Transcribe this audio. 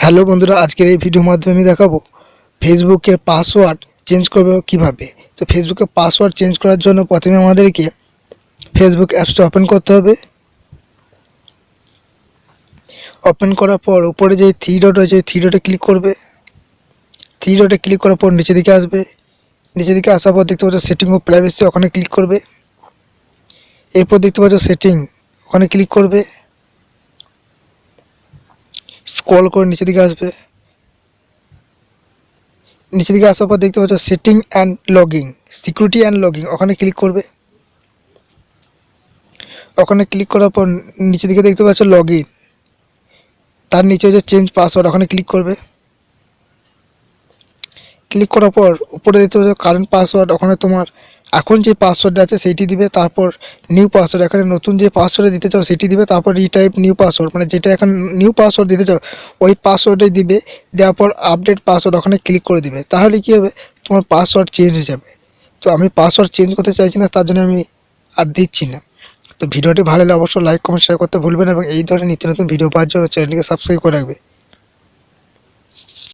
Hello বন্ধুরা, আজকের এই ভিডিওর মাধ্যমে আমি দেখাবো ফেসবুকের পাসওয়ার্ড চেঞ্জ করবে কিভাবে। তো ফেসবুকের পাসওয়ার্ড চেঞ্জ করার জন্য প্রথমে আমাদেরকে ফেসবুক অ্যাপসটা ওপেন করতে হবে। ওপেন করার পর উপরে যে থ্রি ডট রয়েছে থ্রি ডটে ক্লিক করবে। থ্রি ডটে ক্লিক করার পর নিচের দিকে আসবে। নিচের দিকে আসার পর দেখতে পাচ্ছ সেটিং ও প্রাইভেসি, ওখানে ক্লিক করবে। এরপর দেখতে পাচ্ছ সেটিং, ওখানে ক্লিক করবে। স্ক্রল করে নিচের দিকে আসবে। নিচে দিকে আসার পর দেখতে পাচ্ছ setting and logging, security and logging, ওখানে ক্লিক করবে। ওখানে ক্লিক করার পর নিচে দিকে দেখতে পাচ্ছ লগইন, তার নিচে যে চেঞ্জ পাসওয়ার্ড, ওখানে ক্লিক করবে। ক্লিক করার পর উপরে দেখতে পাচ্ছ কারেন্ট পাসওয়ার্ড, ওখানে তোমার এখন যে পাসওয়ার্ড আছে সেইটি দিবে। তারপর নিউ পাসওয়ার্ড, এখানে নতুন যে পাসওয়ার্ড দিতে চাও সেটি দিবে। তারপর রিটাইপ নিউ পাসওয়ার্ড, মানে যেটা এখন নিউ পাসওয়ার্ড দিতে চাও ওই পাসওয়ার্ডই দিবে। দেওয়ার পর আপডেট পাসওয়ার্ড, ওখানে ক্লিক করে দিবে। তাহলে কী হবে, তোমার পাসওয়ার্ড চেঞ্জ হয়ে যাবে। তো আমি পাসওয়ার্ড চেঞ্জ করতে চাইছি না, তার জন্য আমি আর দিচ্ছি না। তো ভিডিওটি ভালো লাগলে অবশ্যই লাইক কমেন্ট শেয়ার করতে ভুলবেন এবং এই ধরনের নিত্য নতুন ভিডিও পাওয়ার জন্য চ্যানেলটিকে সাবস্ক্রাইব করে রাখবে।